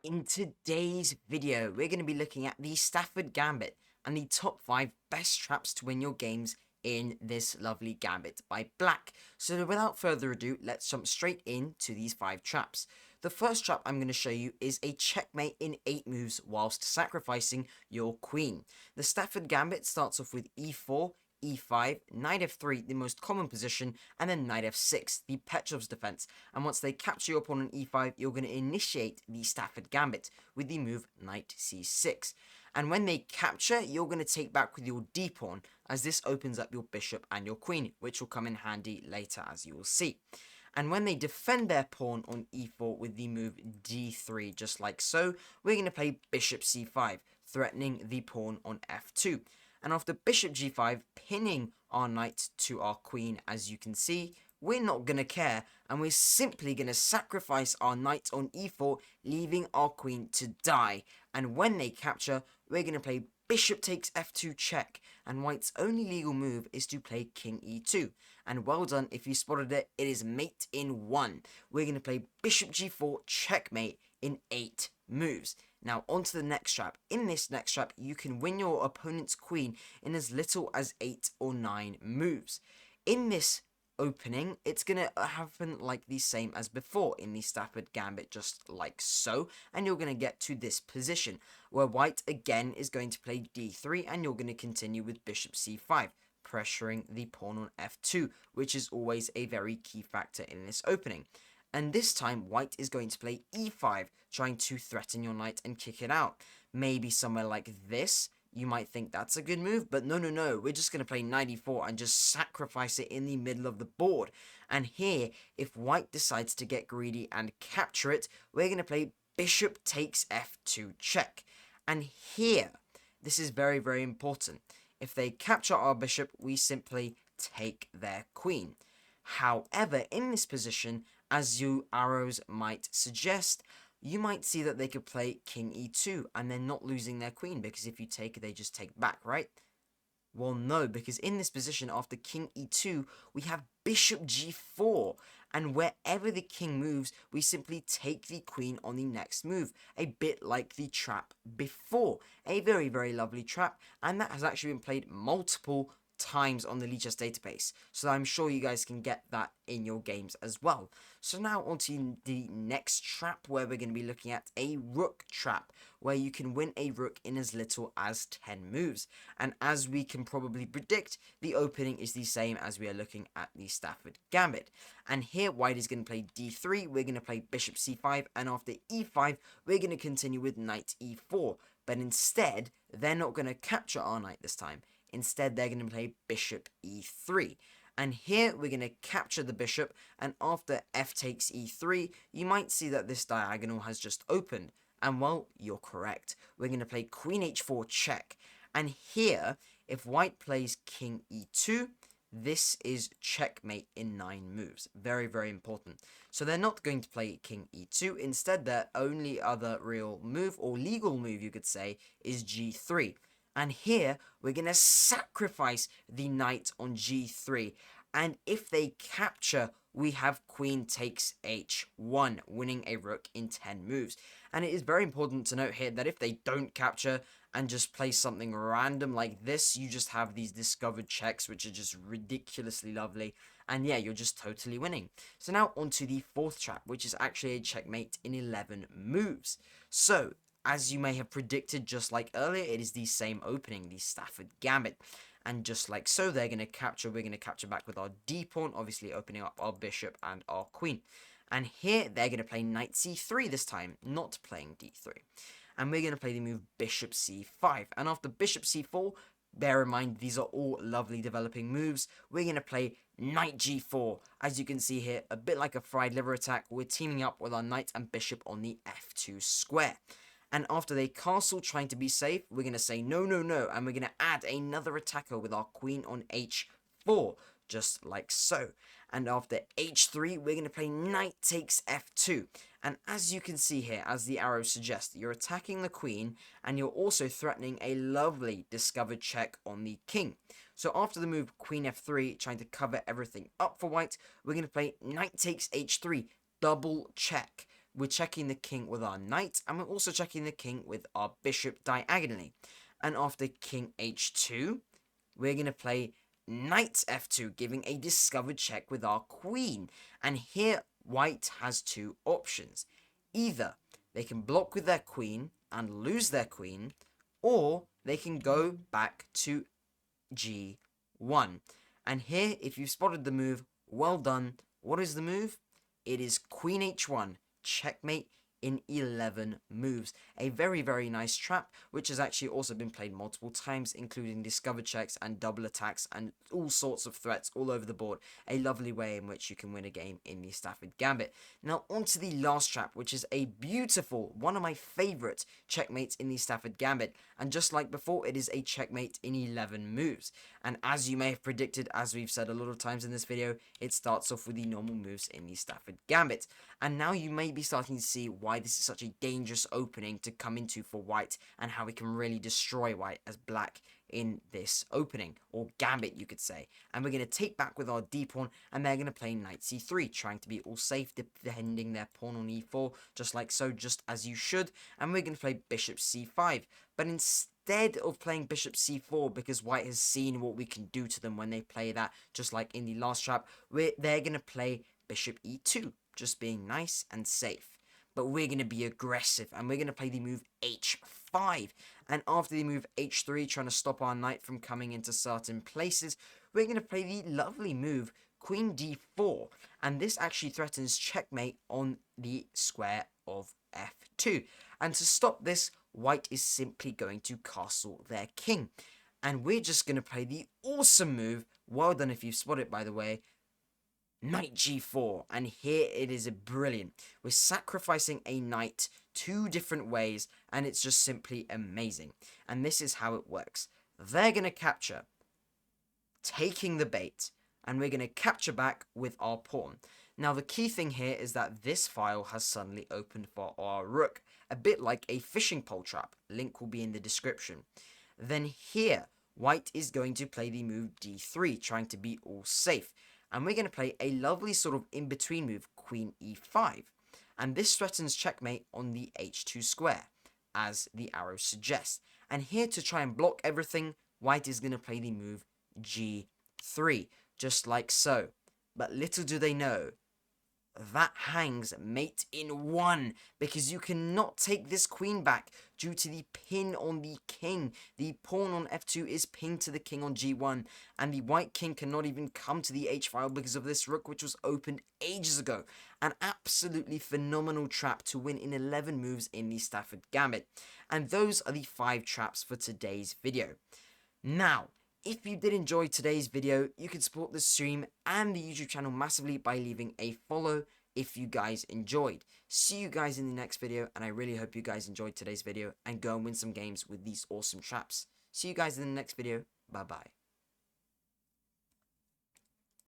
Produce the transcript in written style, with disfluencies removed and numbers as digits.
In today's video, we're going to be looking at the Stafford Gambit and the top 5 best traps to win your games in this lovely Gambit by Black. So without further ado, let's jump straight into these 5 traps. The first trap I'm going to show you is a checkmate in 8 moves whilst sacrificing your queen. The Stafford Gambit starts off with e4, e5, knight f3, the most common position, and then knight f6, the Petrov's defense. And once they capture your pawn on e5, you're going to initiate the Stafford Gambit with the move knight c6. And when they capture, you're going to take back with your d pawn, as this opens up your bishop and your queen, which will come in handy later, as you will see. And when they defend their pawn on e4 with the move d3, just like so, we're going to play bishop c5, threatening the pawn on f2. And after bishop g5, pinning our knight to our queen, as you can see, we're not going to care, and we're simply going to sacrifice our knight on e4, leaving our queen to die. And when they capture, we're going to play bishop takes f2 check, and white's only legal move is to play king e2. And well done, if you spotted it, it is mate in 1. We're going to play bishop g4 checkmate in 8 moves. Now, on to the next trap. In this next trap, you can win your opponent's queen in as little as 8 or 9 moves. In this opening, it's going to happen like the same as before in the Stafford Gambit, just like so, and you're going to get to this position, where white again is going to play d3, and you're going to continue with bishop c5, pressuring the pawn on f2, which is always a very key factor in this opening. And this time, white is going to play e5, trying to threaten your knight and kick it out. Maybe somewhere like this, you might think that's a good move, but no, we're just going to play knight e4 and just sacrifice it in the middle of the board. And here, if white decides to get greedy and capture it, we're going to play bishop takes f2 check. And here, this is very, very important. If they capture our bishop, we simply take their queen. However, in this position, as you arrows might suggest, you might see that they could play king e2 and they're not losing their queen, because if you take it, they just take back, right? Well, no, because in this position, after king e2, we have bishop g4, and wherever the king moves, we simply take the queen on the next move, a bit like the trap before. A very, very lovely trap, and that has actually been played multiple times on the Lichess database, so I'm sure you guys can get that in your games as well. So now on to the next trap, where we're going to be looking at a rook trap, where you can win a rook in as little as 10 moves. And as we can probably predict, the opening is the same as we are looking at the Stafford Gambit. And here white is going to play d3, we're going to play bishop c5, and after e5 we're going to continue with knight e4, but instead they're not going to capture our knight this time. Instead, they're going to play bishop e3. And here, we're going to capture the bishop, and after f takes e3, you might see that this diagonal has just opened. And well, you're correct. We're going to play queen h4 check. And here, if white plays king e2, this is checkmate in 9 moves. Very, very important. So they're not going to play king e2. Instead, their only other real move, or legal move you could say, is g3. And here, we're going to sacrifice the knight on g3. And if they capture, we have queen takes h1, winning a rook in 10 moves. And it is very important to note here that if they don't capture and just play something random like this, you just have these discovered checks, which are just ridiculously lovely. And yeah, you're just totally winning. So now on to the fourth trap, which is actually a checkmate in 11 moves. So, as you may have predicted, just like earlier, it is the same opening, the Stafford Gambit. And just like so, they're going to capture, we're going to capture back with our d-pawn, obviously opening up our bishop and our queen. And here, they're going to play knight c3 this time, not playing d3. And we're going to play the move bishop c5. And after bishop c4, bear in mind, these are all lovely developing moves. We're going to play knight g4. As you can see here, a bit like a fried liver attack, we're teaming up with our knight and bishop on the f2 square. And after they castle trying to be safe, we're going to say no, and we're going to add another attacker with our queen on h4, just like so. And after h3, we're going to play knight takes f2. And as you can see here, as the arrow suggests, you're attacking the queen, and you're also threatening a lovely discovered check on the king. So after the move queen f3, trying to cover everything up for white, we're going to play knight takes h3, double check. we're checking the king with our knight, and we're also checking the king with our bishop diagonally. And after king h2, we're going to play knight f2, giving a discovered check with our queen. And here, white has two options. Either they can block with their queen and lose their queen, or they can go back to g1. And here, if you've spotted the move, well done. What is the move? It is queen h1, checkmate in 11 moves. A very, very nice trap, which has actually also been played multiple times, including discovered checks and double attacks and all sorts of threats all over the board. A lovely way in which you can win a game in the Stafford Gambit. Now, on to the last trap, which is a beautiful, one of my favorite checkmates in the Stafford Gambit. And just like before, it is a checkmate in 11 moves. And as you may have predicted, as we've said a lot of times in this video, it starts off with the normal moves in the Stafford Gambit. And now you may be starting to see why this is such a dangerous opening to come into for white, and how we can really destroy white as black in this opening, or gambit you could say. And we're going to take back with our d pawn, and they're going to play knight c3, trying to be all safe, defending their pawn on e4, just like so, just as you should. And we're going to play bishop c5, but instead of playing bishop c4, because white has seen what we can do to them when they play that, just like in the last trap, they're going to play bishop e2, just being nice and safe. But we're going to be aggressive, and we're going to play the move h5. And after the move h3, trying to stop our knight from coming into certain places, we're going to play the lovely move queen d4. And this actually threatens checkmate on the square of f2. And to stop this, white is simply going to castle their king. And we're just going to play the awesome move, well done if you've spotted it by the way, knight g4, and here it is brilliant. We're sacrificing a knight two different ways, and it's just simply amazing. And this is how it works. They're going to capture, taking the bait, and we're going to capture back with our pawn. Now the key thing here is that this file has suddenly opened for our rook, a bit like a fishing pole trap. Link will be in the description. Then here, white is going to play the move d3, trying to be all safe. And we're going to play a lovely sort of in-between move, queen e5. And this threatens checkmate on the h2 square, as the arrow suggests. And here, to try and block everything, white is going to play the move g3, just like so. But little do they know, that hangs mate in 1, because you cannot take this queen back due to the pin on the king. The pawn on f2 is pinned to the king on g1, and the white king cannot even come to the h file because of this rook, which was opened ages ago. An absolutely phenomenal trap to win in 11 moves in the Stafford Gambit. And those are the 5 traps for today's video. Now, if you did enjoy today's video, you can support the stream and the YouTube channel massively by leaving a follow if you guys enjoyed. See you guys in the next video, and I really hope you guys enjoyed today's video and go and win some games with these awesome traps. See you guys in the next video. Bye bye.